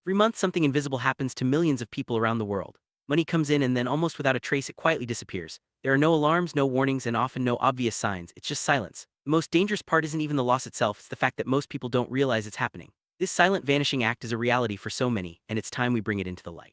Every month, something invisible happens to millions of people around the world. Money comes in and then, almost without a trace, it quietly disappears. There are no alarms, no warnings, and often no obvious signs. It's just silence. The most dangerous part isn't even the loss itself, it's the fact that most people don't realize it's happening. This silent vanishing act is a reality for so many, and it's time we bring it into the light.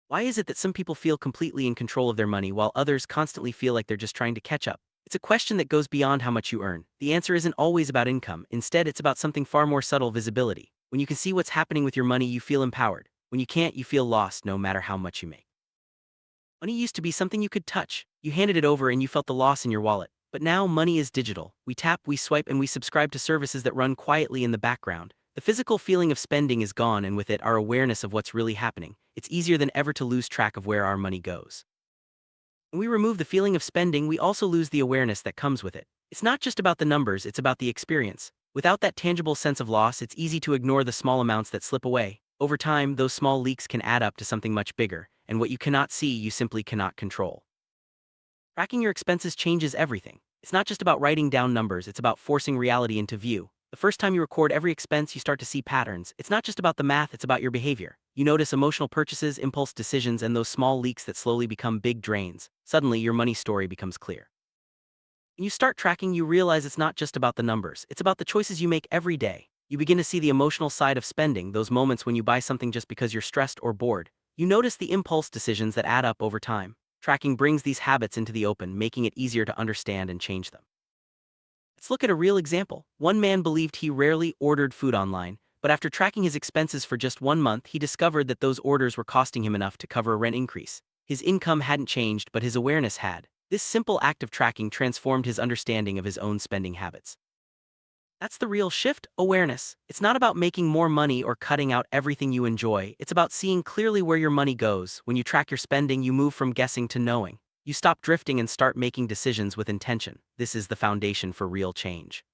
Why is it that some people feel completely in control of their money while others constantly feel like they're just trying to catch up? It's a question that goes beyond how much you earn. The answer isn't always about income, instead, it's about something far more subtle: visibility. When you can see what's happening with your money, you feel empowered. When you can't, you feel lost no matter how much you make. Money used to be something you could touch. You handed it over and you felt the loss in your wallet. But now money is digital. We tap, we swipe, and we subscribe to services that run quietly in the background. The physical feeling of spending is gone, and with it, our awareness of what's really happening. It's easier than ever to lose track of where our money goes. When we remove the feeling of spending, we also lose the awareness that comes with it. It's not just about the numbers, it's about the experience. Without that tangible sense of loss, it's easy to ignore the small amounts that slip away. Over time, those small leaks can add up to something much bigger, and what you cannot see, you simply cannot control. Tracking your expenses changes everything. It's not just about writing down numbers, it's about forcing reality into view. The first time you record every expense, you start to see patterns. It's not just about the math, it's about your behavior. You notice emotional purchases, impulse decisions, and those small leaks that slowly become big drains. Suddenly, your money story becomes clear. When you start tracking, you realize it's not just about the numbers, it's about the choices you make every day. You begin to see the emotional side of spending, those moments when you buy something just because you're stressed or bored. You notice the impulse decisions that add up over time. Tracking brings these habits into the open, making it easier to understand and change them. Let's look at a real example. One man believed he rarely ordered food online, but after tracking his expenses for just 1 month, he discovered that those orders were costing him enough to cover a rent increase. His income hadn't changed, but his awareness had. This simple act of tracking transformed his understanding of his own spending habits. That's the real shift: awareness. It's not about making more money or cutting out everything you enjoy, it's about seeing clearly where your money goes. When you track your spending, you move from guessing to knowing. You stop drifting and start making decisions with intention. This is the foundation for real change.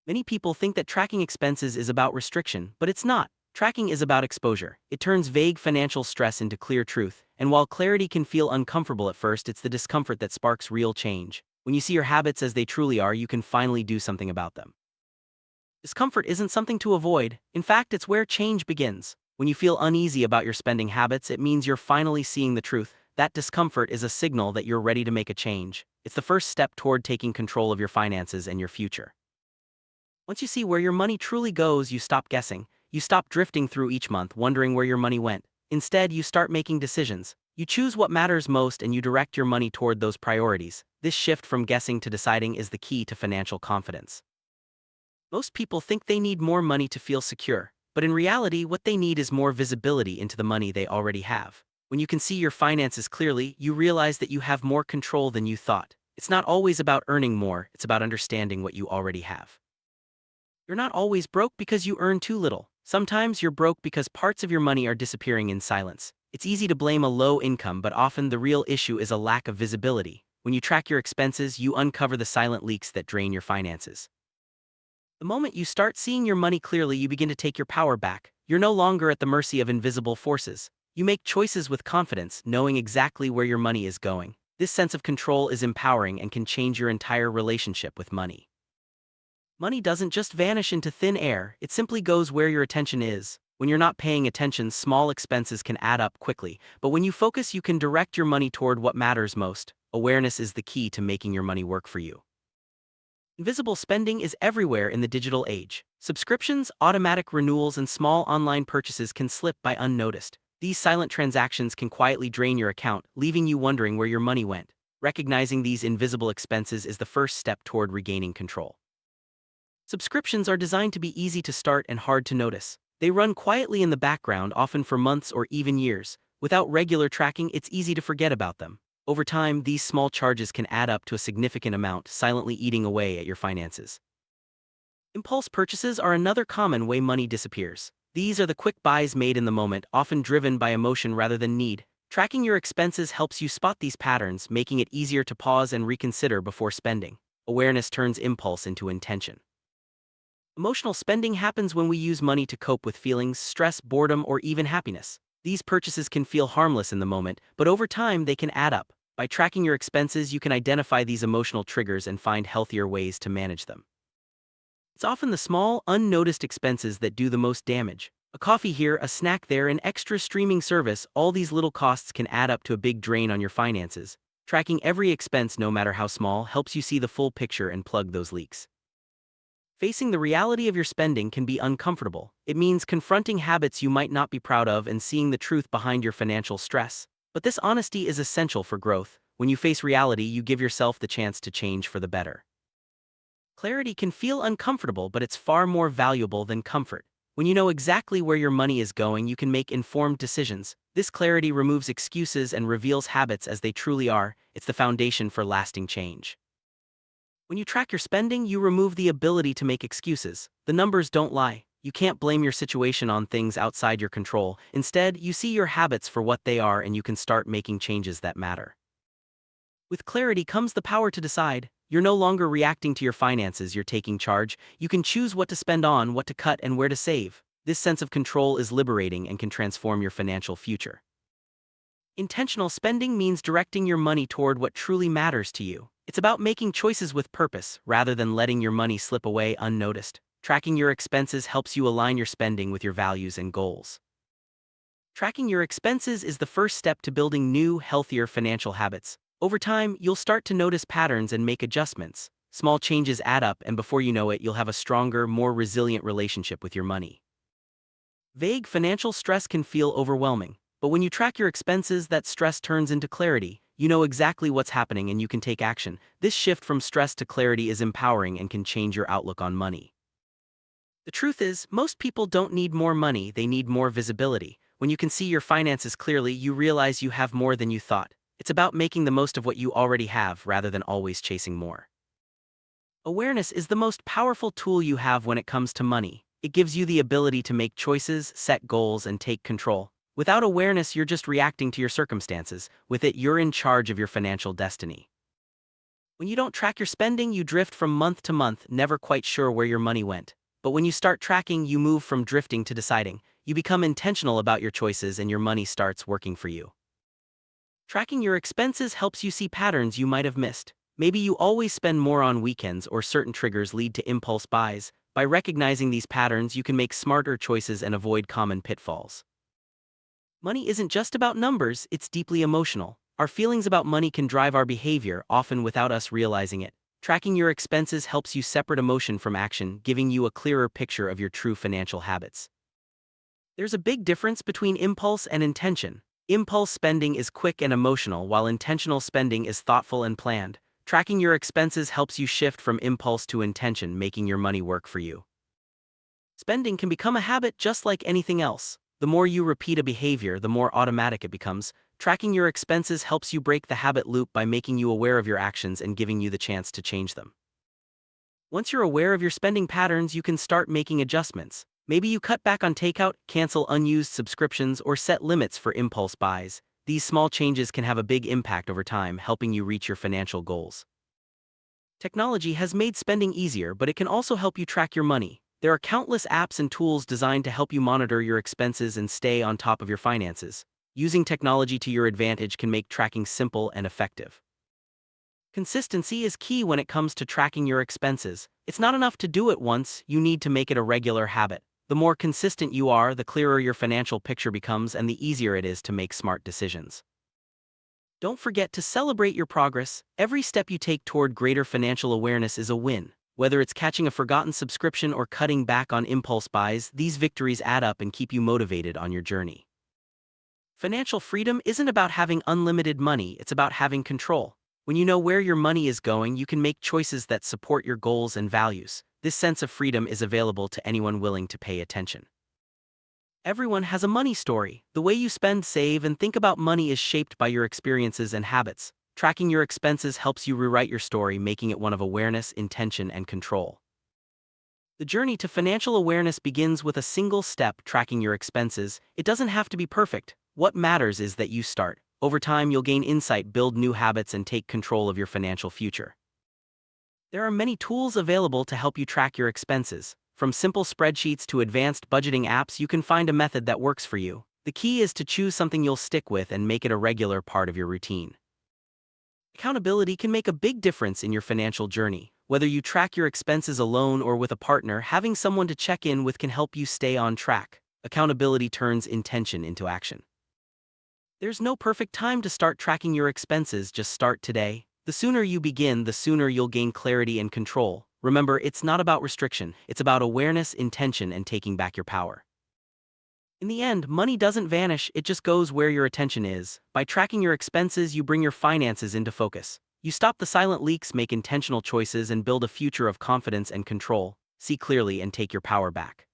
Many people think that tracking expenses is about restriction, but it's not. Tracking is about exposure. It turns vague financial stress into clear truth, and while clarity can feel uncomfortable at first, it's the discomfort that sparks real change. When you see your habits as they truly are, you can finally do something about them. Discomfort isn't something to avoid. In fact, it's where change begins. When you feel uneasy about your spending habits, it means you're finally seeing the truth. That discomfort is a signal that you're ready to make a change. It's the first step toward taking control of your finances and your future. Once you see where your money truly goes, you stop guessing. You stop drifting through each month wondering where your money went. Instead, you start making decisions. You choose what matters most and you direct your money toward those priorities. This shift from guessing to deciding is the key to financial confidence. Most people think they need more money to feel secure, but in reality, what they need is more visibility into the money they already have. When you can see your finances clearly, you realize that you have more control than you thought. It's not always about earning more, it's about understanding what you already have. You're not always broke because you earn too little. Sometimes you're broke because parts of your money are disappearing in silence. It's easy to blame a low income, but often the real issue is a lack of visibility. When you track your expenses, you uncover the silent leaks that drain your finances. The moment you start seeing your money clearly, you begin to take your power back. You're no longer at the mercy of invisible forces. You make choices with confidence, knowing exactly where your money is going. This sense of control is empowering and can change your entire relationship with money. Money doesn't just vanish into thin air, it simply goes where your attention is. When you're not paying attention, small expenses can add up quickly, but when you focus, you can direct your money toward what matters most. Awareness is the key to making your money work for you. Invisible spending is everywhere in the digital age. Subscriptions, automatic renewals, and small online purchases can slip by unnoticed. These silent transactions can quietly drain your account, leaving you wondering where your money went. Recognizing these invisible expenses is the first step toward regaining control. Subscriptions are designed to be easy to start and hard to notice. They run quietly in the background, often for months or even years. Without regular tracking, it's easy to forget about them. Over time, these small charges can add up to a significant amount, silently eating away at your finances. Impulse purchases are another common way money disappears. These are the quick buys made in the moment, often driven by emotion rather than need. Tracking your expenses helps you spot these patterns, making it easier to pause and reconsider before spending. Awareness turns impulse into intention. Emotional spending happens when we use money to cope with feelings, stress, boredom, or even happiness. These purchases can feel harmless in the moment, but over time they can add up. By tracking your expenses, you can identify these emotional triggers and find healthier ways to manage them. It's often the small, unnoticed expenses that do the most damage. A coffee here, a snack there, an extra streaming service, all these little costs can add up to a big drain on your finances. Tracking every expense, no matter how small, helps you see the full picture and plug those leaks. Facing the reality of your spending can be uncomfortable. It means confronting habits you might not be proud of and seeing the truth behind your financial stress. But this honesty is essential for growth. When you face reality, you give yourself the chance to change for the better. Clarity can feel uncomfortable, but it's far more valuable than comfort. When you know exactly where your money is going, you can make informed decisions. This clarity removes excuses and reveals habits as they truly are. It's the foundation for lasting change. When you track your spending, you remove the ability to make excuses. The numbers don't lie. You can't blame your situation on things outside your control. Instead, you see your habits for what they are and you can start making changes that matter. With clarity comes the power to decide. You're no longer reacting to your finances, you're taking charge. You can choose what to spend on, what to cut, and where to save. This sense of control is liberating and can transform your financial future. Intentional spending means directing your money toward what truly matters to you. It's about making choices with purpose, rather than letting your money slip away unnoticed. Tracking your expenses helps you align your spending with your values and goals. Tracking your expenses is the first step to building new, healthier financial habits. Over time, you'll start to notice patterns and make adjustments. Small changes add up, and before you know it, you'll have a stronger, more resilient relationship with your money. Vague financial stress can feel overwhelming, but when you track your expenses, that stress turns into clarity. You know exactly what's happening and you can take action. This shift from stress to clarity is empowering and can change your outlook on money. The truth is, most people don't need more money, they need more visibility. When you can see your finances clearly, you realize you have more than you thought. It's about making the most of what you already have rather than always chasing more. Awareness is the most powerful tool you have when it comes to money. It gives you the ability to make choices, set goals, and take control. Without awareness, you're just reacting to your circumstances. With it, you're in charge of your financial destiny. When you don't track your spending, you drift from month to month, never quite sure where your money went. But when you start tracking, you move from drifting to deciding. You become intentional about your choices and your money starts working for you. Tracking your expenses helps you see patterns you might have missed. Maybe you always spend more on weekends or certain triggers lead to impulse buys. By recognizing these patterns, you can make smarter choices and avoid common pitfalls. Money isn't just about numbers, it's deeply emotional. Our feelings about money can drive our behavior, often without us realizing it. Tracking your expenses helps you separate emotion from action, giving you a clearer picture of your true financial habits. There's a big difference between impulse and intention. Impulse spending is quick and emotional, while intentional spending is thoughtful and planned. Tracking your expenses helps you shift from impulse to intention, making your money work for you. Spending can become a habit just like anything else. The more you repeat a behavior, the more automatic it becomes. Tracking your expenses helps you break the habit loop by making you aware of your actions and giving you the chance to change them. Once you're aware of your spending patterns, you can start making adjustments. Maybe you cut back on takeout, cancel unused subscriptions, or set limits for impulse buys. These small changes can have a big impact over time, helping you reach your financial goals. Technology has made spending easier, but it can also help you track your money. There are countless apps and tools designed to help you monitor your expenses and stay on top of your finances. Using technology to your advantage can make tracking simple and effective. Consistency is key when it comes to tracking your expenses. It's not enough to do it once, you need to make it a regular habit. The more consistent you are, the clearer your financial picture becomes and the easier it is to make smart decisions. Don't forget to celebrate your progress. Every step you take toward greater financial awareness is a win. Whether it's catching a forgotten subscription or cutting back on impulse buys, these victories add up and keep you motivated on your journey. Financial freedom isn't about having unlimited money, it's about having control. When you know where your money is going, you can make choices that support your goals and values. This sense of freedom is available to anyone willing to pay attention. Everyone has a money story. The way you spend, save, and think about money is shaped by your experiences and habits. Tracking your expenses helps you rewrite your story, making it one of awareness, intention, and control. The journey to financial awareness begins with a single step: tracking your expenses. It doesn't have to be perfect. What matters is that you start. Over time, you'll gain insight, build new habits, and take control of your financial future. There are many tools available to help you track your expenses. From simple spreadsheets to advanced budgeting apps, you can find a method that works for you. The key is to choose something you'll stick with and make it a regular part of your routine. Accountability can make a big difference in your financial journey. Whether you track your expenses alone or with a partner, having someone to check in with can help you stay on track. Accountability turns intention into action. There's no perfect time to start tracking your expenses, just start today. The sooner you begin, the sooner you'll gain clarity and control. Remember, it's not about restriction, it's about awareness, intention, and taking back your power. In the end, money doesn't vanish, it just goes where your attention is. By tracking your expenses, you bring your finances into focus. You stop the silent leaks, make intentional choices, and build a future of confidence and control. See clearly and take your power back.